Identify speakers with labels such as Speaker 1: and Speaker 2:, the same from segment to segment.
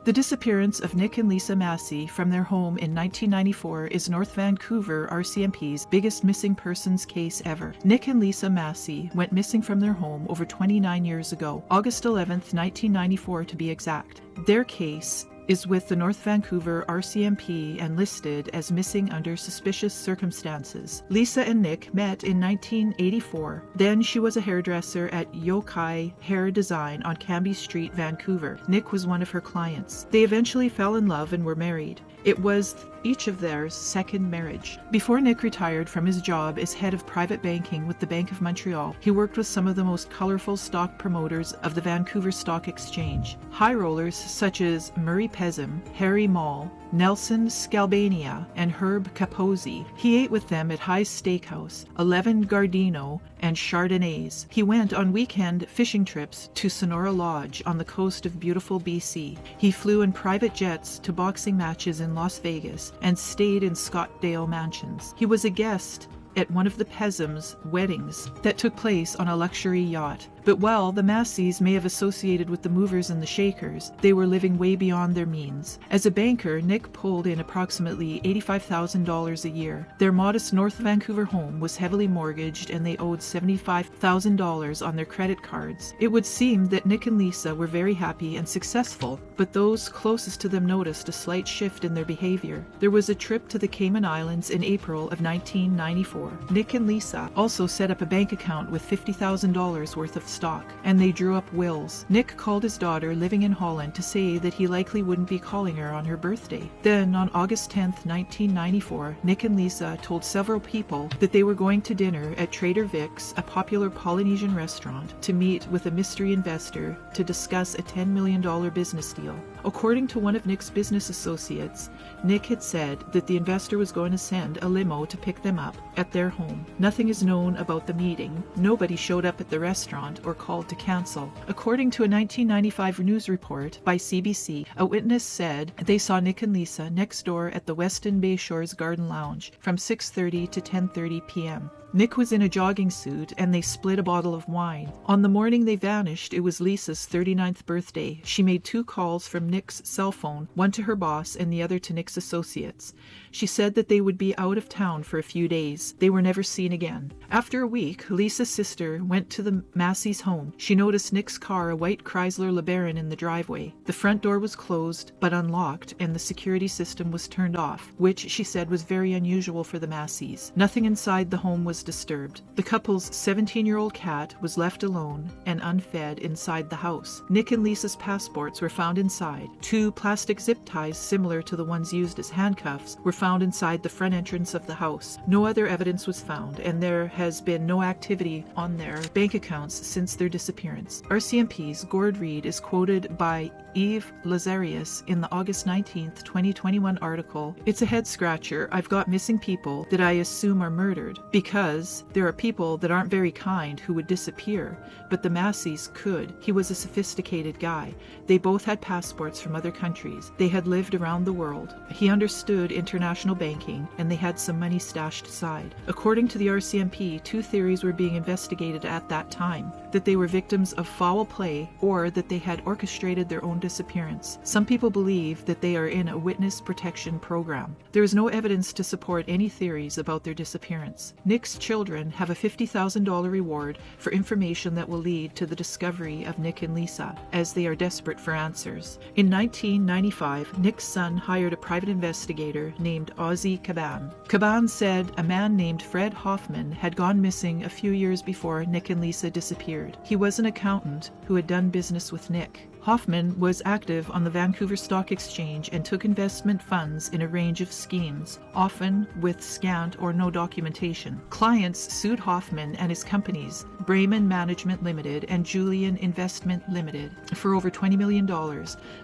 Speaker 1: The disappearance of Nick and Lisa Masee from their home in 1994 is North Vancouver RCMP's biggest missing persons case ever. Nick and Lisa Masee went missing from their home over 29 years ago, August 11th, 1994 to be exact. Their case is with the North Vancouver RCMP and listed as missing under suspicious circumstances. Lisa and Nick met in 1984. Then she was a hairdresser at Yokai Hair Design on Cambie Street, Vancouver. Nick was one of her clients. They eventually fell in love and were married. It was each of their second marriage. Before Nick retired from his job as head of private banking with the Bank of Montreal, he worked with some of the most colorful stock promoters of the Vancouver Stock Exchange. High rollers such as Murray Pezim, Harry Mall, Nelson Scalbania, and Herb Capozzi. He ate with them at High's Steakhouse, 11 Gardino, and Chardonnays. He went on weekend fishing trips to Sonora Lodge on the coast of beautiful BC. He flew in private jets to boxing matches in Las Vegas and stayed in Scottsdale mansions. He was a guest at one of the Pezim's weddings that took place on a luxury yacht. But while the Masees may have associated with the movers and the shakers, they were living way beyond their means. As a banker, Nick pulled in approximately $85,000 a year. Their modest North Vancouver home was heavily mortgaged and they owed $75,000 on their credit cards. It would seem that Nick and Lisa were very happy and successful, but those closest to them noticed a slight shift in their behavior. There was a trip to the Cayman Islands in April of 1994. Nick and Lisa also set up a bank account with $50,000 worth of stock, and they drew up wills. Nick called his daughter living in Holland to say that he likely wouldn't be calling her on her birthday. Then, on August 10th, 1994, Nick and Lisa told several people that they were going to dinner at Trader Vic's, a popular Polynesian restaurant, to meet with a mystery investor to discuss a $10 million business deal. According to one of Nick's business associates, Nick had said that the investor was going to send a limo to pick them up at their home. Nothing is known about the meeting. Nobody showed up at the restaurant or called to cancel. According to a 1995 news report by CBC, a witness said they saw Nick and Lisa next door at the Westin Bayshores Garden Lounge from 6:30 to 10:30 p.m. Nick was in a jogging suit and they split a bottle of wine. On the morning they vanished, it was Lisa's 39th birthday. She made 2 calls from Nick's cell phone, one to her boss and the other to Nick's associates. She said that they would be out of town for a few days. They were never seen again. After a week, Lisa's sister went to the Masee's home. She noticed Nick's car, a white Chrysler LeBaron, in the driveway. The front door was closed but unlocked and the security system was turned off, which she said was very unusual for the Masees. Nothing inside the home was disturbed. The couple's 17-year-old cat was left alone and unfed inside the house. Nick and Lisa's passports were found inside. 2 plastic zip ties similar to the ones used as handcuffs were found inside the front entrance of the house. No other evidence was found, and there has been no activity on their bank accounts since their disappearance. RCMP's Gord Reid is quoted by Eve Lazarius in the August 19th, 2021 article, "It's a head-scratcher. I've got missing people that I assume are murdered, because there are people that aren't very kind who would disappear, but the Masees could. He was a sophisticated guy. They both had passports from other countries. They had lived around the world. He understood international banking, and they had some money stashed aside." According to the RCMP, 2 theories were being investigated at that time: that they were victims of foul play or that they had orchestrated their own disappearance. Some people believe that they are in a witness protection program. There is no evidence to support any theories about their disappearance. Nick's children have a $50,000 reward for information that will lead to the discovery of Nick and Lisa, as they are desperate for answers. In 1995, Nick's son hired a private investigator named Ozzie Caban. Caban said a man named Fred Hoffman had gone missing a few years before Nick and Lisa disappeared. He was an accountant who had done business with Nick. Hoffman was active on the Vancouver Stock Exchange and took investment funds in a range of schemes, often with scant or no documentation. Clients sued Hoffman and his companies, Brayman Management Limited and Julian Investment Limited, for over $20 million,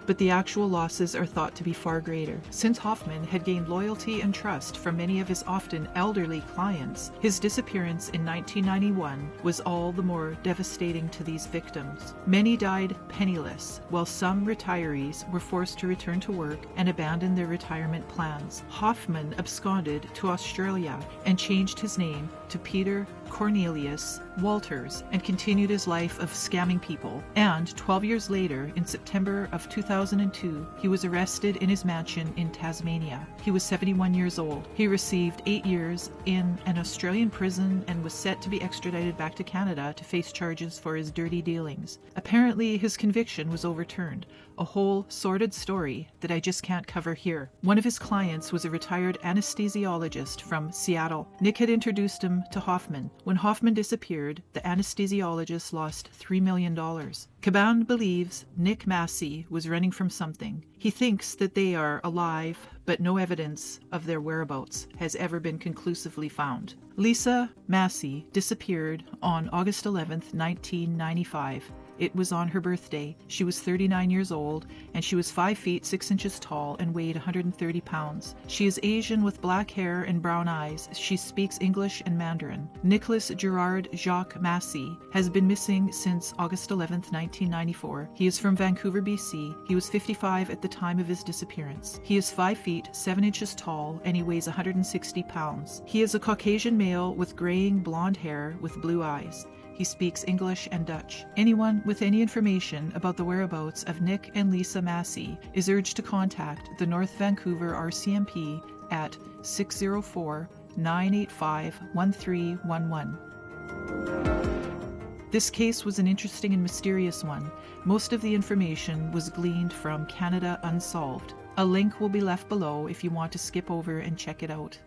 Speaker 1: but the actual losses are thought to be far greater. Since Hoffman had gained loyalty and trust from many of his often elderly clients, his disappearance in 1991 was all the more devastating to these victims. Many died penniless, while some retirees were forced to return to work and abandon their retirement plans. Hoffman absconded to Australia and changed his name to to Peter Cornelius Walters and continued his life of scamming people. And 12 years later, in September of 2002, he was arrested in his mansion in Tasmania. He was 71 years old. He received 8 years in an Australian prison and was set to be extradited back to Canada to face charges for his dirty dealings. Apparently, his conviction was overturned. A whole sordid story that I just can't cover here. One of his clients was a retired anesthesiologist from Seattle. Nick had introduced him to Hoffman. When Hoffman disappeared, the anesthesiologist lost $3 million. Caban believes Nick Masee was running from something. He thinks that they are alive, but no evidence of their whereabouts has ever been conclusively found. Lisa Masee disappeared on August 11th, 1995. It was on her birthday. She was 39 years old, and she was 5 feet 6 inches tall and weighed 130 pounds. She is Asian with black hair and brown eyes. She speaks English and Mandarin. Nicholas Gerard Jacques Masee has been missing since August 11th, 1994. He is from Vancouver, BC. He was 55 at the time of his disappearance. He is 5 feet 7 inches tall, and he weighs 160 pounds. He is a Caucasian male with graying blonde hair with blue eyes. He speaks English and Dutch. Anyone with any information about the whereabouts of Nick and Lisa Masee is urged to contact the North Vancouver RCMP at 604-985-1311. This case was an interesting and mysterious one. Most of the information was gleaned from Canada Unsolved. A link will be left below if you want to skip over and check it out.